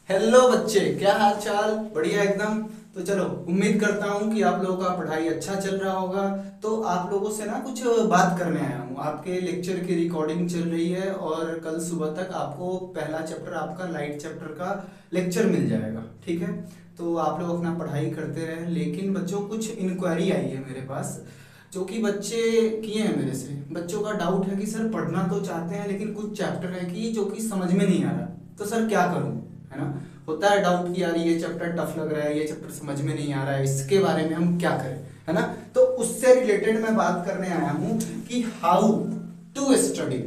Hello बच्चे, क्या हाल चाल? बढ़िया एकदम। तो चलो, उम्मीद करता हूँ कि आप लोगों का पढ़ाई अच्छा चल रहा होगा। तो आप लोगों से ना कुछ बात करने आया हूँ। आपके लेक्चर की रिकॉर्डिंग चल रही है और कल सुबह तक आपको पहला चैप्टर, आपका लाइट चैप्टर का लेक्चर मिल जाएगा। ठीक है? तो आप लोग अपना पढ़ाई करते रहें। लेकिन बच्चों, कुछ इंक्वायरी आई है मेरे पास जो कि बच्चे किए हैं मेरे से। बच्चों का डाउट है कि सर पढ़ना तो चाहते हैं लेकिन कुछ चैप्टर है कि जो कि समझ में नहीं आ रहा, तो सर क्या करूँ? है ना? होता है डाउट कि यार ये चैप्टर टफ लग रहा है, ये चैप्टर समझ में नहीं आ रहा है, इसके बारे में हम क्या करें। है ना? तो उससे रिलेटेड मैं बात करने आया हूं कि हाउ टू स्टडी।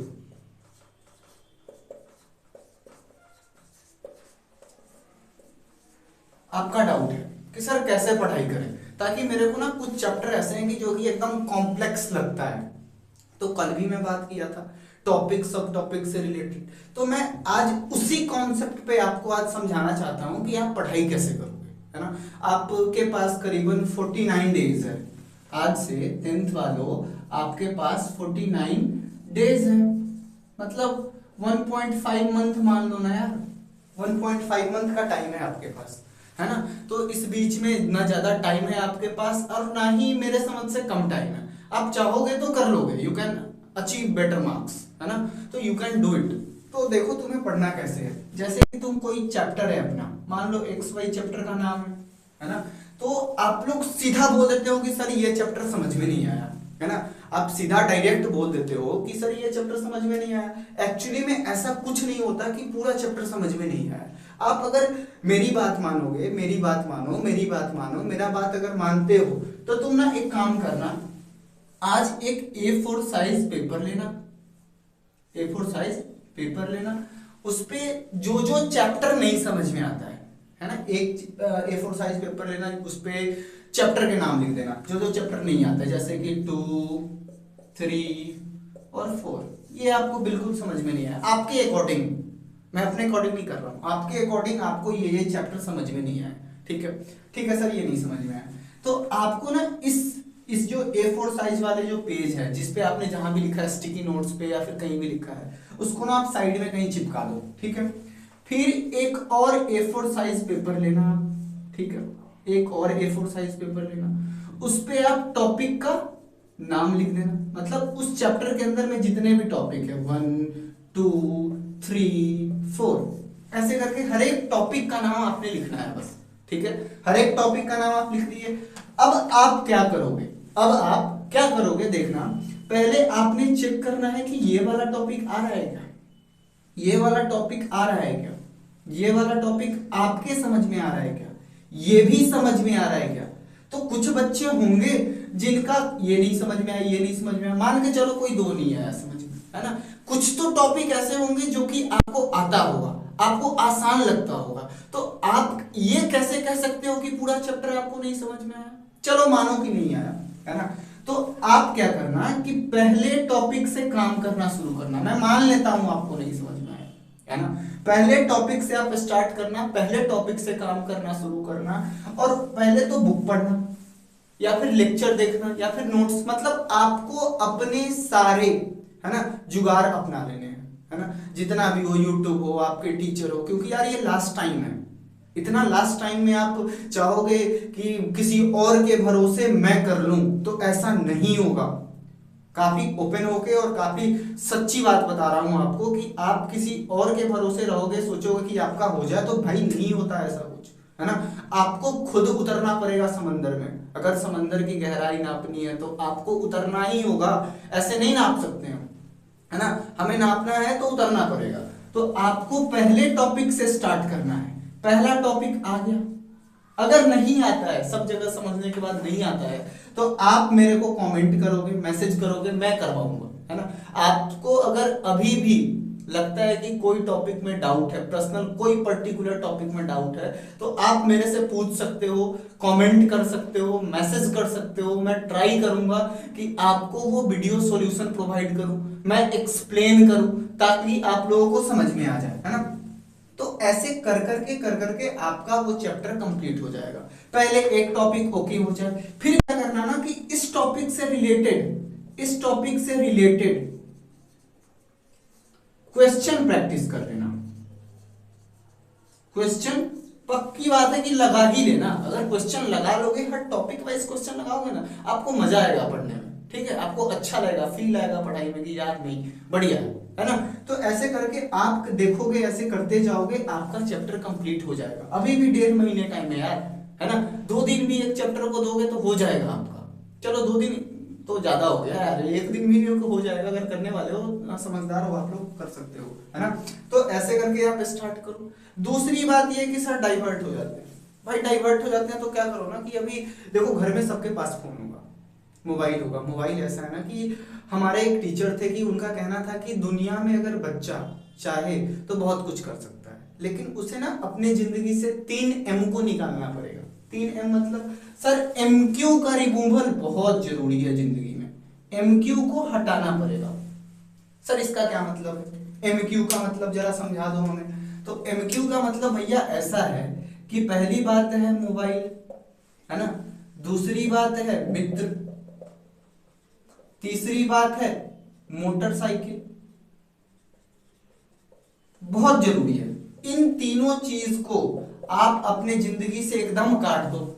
आपका डाउट है कि सर कैसे पढ़ाई करें, ताकि मेरे को ना कुछ चैप्टर ऐसे हैं कि जो कि एकदम कॉम्प्लेक्स लगता है। तो कल भी मैं बात किया था टॉपिक सब टॉपिक से रिलेटेड। तो मैं आज उसी कॉन्सेप्ट पे आपको आज समझाना चाहता हूं कि आप पढ़ाई कैसे करोगे। है ना? आपके पास करीबन 49 डेज है। आज से 10th वालों, आपके पास 49 डेज है। मतलब 1.5 मंथ मान लो ना यार। 1.5 मंथ का टाइम है आपके पास। है ना? तो इस बीच में ना ज्यादा टाइम है आपके पास और ना ही मेरे समझ से कम टाइम है। आप चाहोगे तो कर लोगे, you can achieve better marks. है ना? तो यू कैन डू इट। तो देखो तुम्हें पढ़ना कैसे है। जैसे कि तुम कोई चैप्टर है अपना, मान लो एक्स वाई चैप्टर का नाम है ना? तो आप लोग सीधा बोल देते हो कि सर ये चैप्टर समझ में नहीं आया। है ना? आप सीधा डायरेक्ट बोल देते हो कि सर ये चैप्टर समझ में नहीं आया। एक्चुअली में ऐसा कुछ नहीं होता कि पूरा चैप्टर समझ में नहीं आया। आप अगर मेरी बात मानोगे, मेरी बात मानो, मेरी बात मानो, मेरा बात अगर मानते हो, तो तुम ना एक काम करना। आज एक A4 साइज पेपर लेना। A4 साइज पेपर लेना। उस पे जो जो चैप्टर नहीं समझ में आता है ना, एक A4 साइज पेपर लेना, उस पे चैप्टर के नाम लिख देना जो जो चैप्टर नहीं आता है, जैसे कि 2, 3 और 4। ये आपको बिल्कुल समझ में नहीं आया आपके अकॉर्डिंग। मैं अपने अकॉर्डिंग नहीं कर रहा हूँ, आपके अकॉर्डिंग आपको ये चैप्टर समझ में नहीं आया। ठीक है? ठीक है सर, ये नहीं समझ में आया। तो आपको ना इस जो A4 साइज वाले जो पेज है, जिसपे आपने जहां भी लिखा है स्टिकी नोट्स पे या फिर कहीं भी लिखा है, उसको ना आप साइड में कहीं चिपका दो। ठीक है? फिर एक और A4 साइज पेपर लेना। ठीक है? एक और A4 साइज पेपर लेना। उस पे आप टॉपिक का नाम लिख देना। मतलब उस चैप्टर के अंदर में जितने भी टॉपिक है, 1, 2, 3, 4, ऐसे करके हर एक टॉपिक का नाम आपने लिखना है बस। ठीक है? हर एक टॉपिक का नाम आप लिख दिए। अब आप क्या करोगे? अब आप क्या करोगे देखना। पहले आपने चेक करना है कि ये वाला टॉपिक आ रहा है क्या, ये वाला टॉपिक आ रहा है क्या, ये वाला टॉपिक आपके समझ में आ रहा है क्या, ये भी समझ में आ रहा है क्या। तो कुछ बच्चे होंगे जिनका ये नहीं समझ में आया, ये नहीं समझ में आया, मान के चलो कोई दो नहीं आया समझ में। है ना? कुछ तो टॉपिक ऐसे होंगे जो कि आपको आता होगा, आपको आसान लगता होगा। तो आप ये कैसे कह सकते हो कि पूरा चैप्टर आपको नहीं समझ में आया? चलो मानो कि नहीं आया। है ना? तो आप क्या करना कि पहले टॉपिक से काम करना शुरू करना। मैं मान लेता हूं आपको नहीं समझ में आया, है ना? पहले टॉपिक से आप स्टार्ट करना, पहले टॉपिक से काम करना शुरू करना। और पहले तो बुक पढ़ना या फिर लेक्चर देखना या फिर नोट्स, मतलब आपको अपने सारे, है ना, जुगाड़ अपना लेने हैं। है ना? जितना भी हो, यूट्यूब हो, आपके टीचर हो, क्योंकि यार ये लास्ट टाइम है। इतना लास्ट टाइम में आप चाहोगे कि किसी और के भरोसे मैं कर लूं, तो ऐसा नहीं होगा। काफी ओपन होके और काफी सच्ची बात बता रहा हूं आपको कि आप किसी और के भरोसे रहोगे, सोचोगे कि आपका हो जाए, तो भाई नहीं होता ऐसा कुछ। है ना? आपको खुद उतरना पड़ेगा समंदर में। अगर समंदर की गहराई नापनी है तो आपको उतरना ही होगा, ऐसे नहीं नाप सकते हम। है ना? हमें नापना है तो उतरना पड़ेगा। तो आपको पहले टॉपिक से स्टार्ट करना है। पहला टॉपिक आ गया। अगर नहीं आता है, सब जगह समझने के बाद नहीं आता है, तो आप मेरे को कमेंट करोगे, मैसेज करोगे, मैं करवाऊंगा। है ना? आपको अगर अभी भी लगता है कि कोई टॉपिक में डाउट है, पर्सनल कोई पर्टिकुलर टॉपिक में डाउट है, तो आप मेरे से पूछ सकते हो, कमेंट कर सकते हो, मैसेज कर सकते हो। मैं ट्राई करूंगा कि आपको वो वीडियो सॉल्यूशन प्रोवाइड करूं, मैं एक्सप्लेन करूं, ताकि आप लोगों को समझ में आ जाए। है ना? तो ऐसे कर करके आपका वो चैप्टर कंप्लीट हो जाएगा। पहले एक टॉपिक ओके हो जाए, फिर क्या करना ना कि इस टॉपिक से रिलेटेड क्वेश्चन प्रैक्टिस कर लेना। क्वेश्चन पक्की बात है कि लगा ही लेना। अगर क्वेश्चन लगा लोगे, हर टॉपिक वाइज क्वेश्चन लगाओगे ना, आपको मजा आएगा पढ़ने में, ठीक है, आपको अच्छा लगेगा, फील आएगा पढ़ाई में कि यार नहीं बढ़िया है ना। तो ऐसे करके आप देखोगे, ऐसे करते जाओगे, आपका चैप्टर कंप्लीट हो जाएगा। अभी भी 1.5 महीने टाइम है यार, है ना। 2 दिन भी एक चैप्टर को दोगे तो हो जाएगा आपका। चलो 2 दिन तो ज्यादा हो गया यार, 1 दिन भी हो जाएगा। अगर करने वाले हो ना, समझदार हो आप लोग, कर सकते हो, है ना। तो ऐसे करके आप स्टार्ट करो। दूसरी बात ये कि सर डाइवर्ट हो जाते हैं। भाई डाइवर्ट हो जाते हैं तो क्या करो ना कि अभी देखो घर में सबके पास फोन होगा, मोबाइल होगा। मोबाइल ऐसा है ना कि हमारे एक टीचर थे कि उनका कहना था कि दुनिया में अगर बच्चा चाहे तो बहुत कुछ कर सकता है, लेकिन उसे ना अपने जिंदगी से 3 M को निकालना पड़ेगा। 3 M मतलब सर MQ का रिमूवल बहुत जरूरी है जिंदगी में। MQ को हटाना पड़ेगा। सर इसका क्या मतलब है? MQ का मतलब जरा समझा दो हमें। तो MQ का मतलब भैया ऐसा है कि पहली बात है मोबाइल, है ना, दूसरी बात है मित्र, तीसरी बात है मोटरसाइकिल। बहुत जरूरी है। इन तीनों चीज को आप अपने जिंदगी से एकदम काट दो।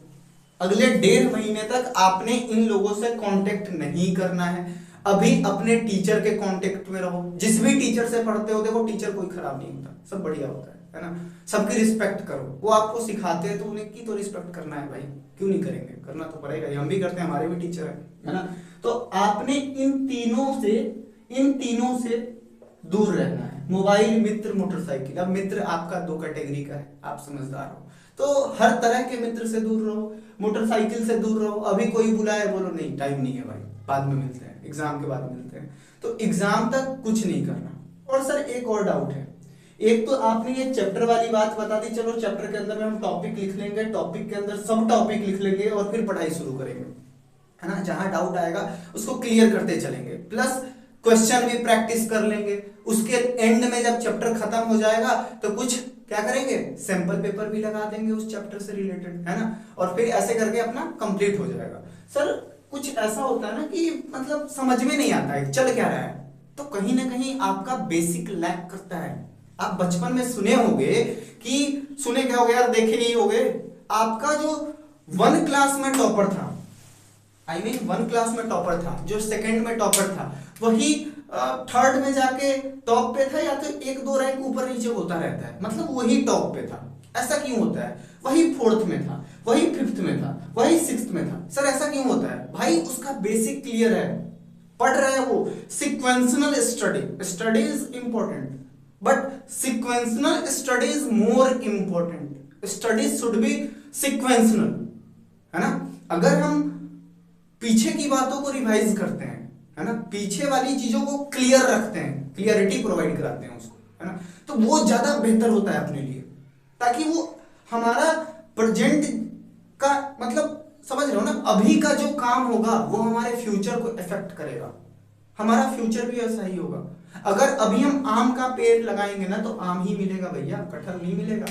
अगले 1.5 महीने तक आपने इन लोगों से कांटेक्ट नहीं करना है। अभी अपने टीचर के कांटेक्ट में रहो। जिस भी टीचर से पढ़ते हो, देखो टीचर कोई खराब नहीं होता, सब बढ़िया होता है ना। सबकी रिस्पेक्ट करो। वो आपको सिखाते हैं तो उन्हें की तो रिस्पेक्ट करना है भाई, क्यों नहीं करेंगे, करना तो पड़ेगा। हम भी करते हैं, हमारे भी टीचर है ना। तो आपने इन तीनों से दूर रहना है। मोबाइल, मित्र, मोटरसाइकिल। अब मित्र आपका 2 कैटेगरी का है, आप समझदार हो तो हर तरह के मित्र से दूर रहो, मोटरसाइकिल से दूर रहो। अभी कोई बुलाए बोलो नहीं टाइम नहीं है भाई, बाद में मिलते हैं, एग्जाम के बाद मिलते हैं। तो एग्जाम तक कुछ नहीं करना। और सर एक और डाउट है। एक तो आपने ये चैप्टर वाली बात बता दी, चलो चैप्टर के अंदर में हम टॉपिक लिख लेंगे, टॉपिक के अंदर सब टॉपिक लिख लेंगे और फिर पढ़ाई शुरू करेंगे, है ना। जहां डाउट आएगा उसको क्लियर करते चलेंगे, प्लस क्वेश्चन भी प्रैक्टिस कर लेंगे। उसके एंड में जब चैप्टर खत्म हो जाएगा तो कुछ क्या करेंगे, सैंपल पेपर भी लगा देंगे उस चैप्टर से रिलेटेड, है ना। और फिर ऐसे करके अपना कंप्लीट हो जाएगा। सर कुछ ऐसा होता है ना कि मतलब समझ में नहीं आता है चल क्या रहा है, तो कहीं ना कहीं आपका बेसिक लैक करता है। आप बचपन में सुने होंगे कि सुने क्या हो गया यार, देखे नहीं होंगे, आपका जो 1 क्लास में टॉपर था, I mean 1 क्लास में टॉपर था, जो सेकंड में टॉपर था, वही थर्ड में जाके टॉप पे था, या तो 1-2 रैंक ऊपर नीचे होता रहता है, मतलब वही टॉप पे था। ऐसा क्यों होता है? वही 4th में था, वही 5th में था, वही 6th में था। सर ऐसा क्यों होता है? भाई उसका बेसिक क्लियर है, पढ़ रहा है वो। Sequential study is important, but sequential study is more important. Study should be sequential, है ना। अगर हम पीछे की बातों को रिवाइज करते हैं, है ना, पीछे वाली चीजों को क्लियर रखते हैं, क्लियरिटी प्रोवाइड कराते हैं उसको, है ना, तो वो ज्यादा बेहतर होता है अपने लिए, ताकि वो हमारा प्रेजेंट का मतलब समझ रहे हो ना, अभी का जो काम होगा वो हमारे फ्यूचर को इफेक्ट करेगा। हमारा फ्यूचर भी ऐसा ही होगा। अगर अभी हम आम का पेड़ लगाएंगे ना तो आम ही मिलेगा भैया, कटहल नहीं मिलेगा।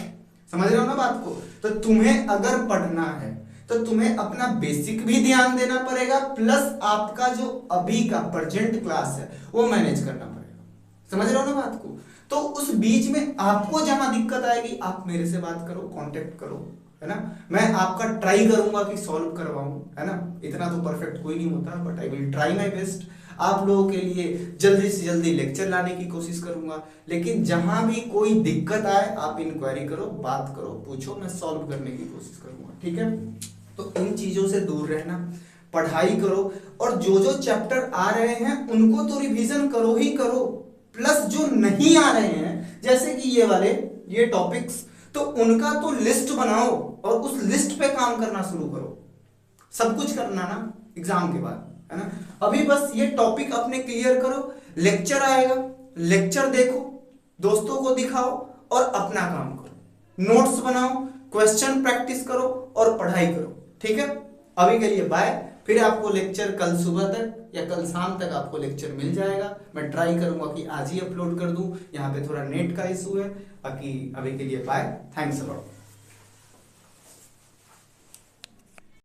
समझ रहे हो ना बात को। तो तुम्हें अगर पढ़ना है तो तुम्हें अपना बेसिक भी ध्यान देना पड़ेगा, प्लस आपका जो अभी का प्रेजेंट क्लास है वो मैनेज करना पड़ेगा। समझ रहे हो ना बात को। तो उस बीच में आपको जहां दिक्कत आएगी आप मेरे से बात करो, कांटेक्ट करो, है ना। मैं आपका ट्राई करूंगा कि सॉल्व करवाऊं, है ना। इतना तो परफेक्ट कोई नहीं होता, but I will try my best. आप लोगों के लिए जल्दी से जल्दी लेक्चर लाने की कोशिश करूंगा, लेकिन जहां भी कोई दिक्कत आए आप इंक्वायरी करो, बात करो, पूछो, मैं सॉल्व करने की कोशिश करूंगा, ठीक है। तो इन चीजों से दूर रहना, पढ़ाई करो, और जो जो चैप्टर आ रहे हैं उनको तो रिवीजन करो ही करो, प्लस जो नहीं आ रहे हैं जैसे कि ये वाले ये टॉपिक्स, तो उनका तो लिस्ट बनाओ और उस लिस्ट पे काम करना शुरू करो। सब कुछ करना ना एग्जाम के बाद, है ना। अभी बस ये टॉपिक अपने क्लियर करो, लेक्चर आएगा, लेक्चर देखो, दोस्तों को दिखाओ और अपना काम करो, नोट्स बनाओ, क्वेश्चन प्रैक्टिस करो और पढ़ाई करो, ठीक है। अभी के लिए बाय। फिर आपको लेक्चर कल सुबह तक या कल शाम तक आपको लेक्चर मिल जाएगा। मैं ट्राई करूंगा कि आज ही अपलोड कर दूं, यहाँ पे थोड़ा नेट का इशू है। बाकी अभी के लिए बाय, थैंक्स अ लॉट।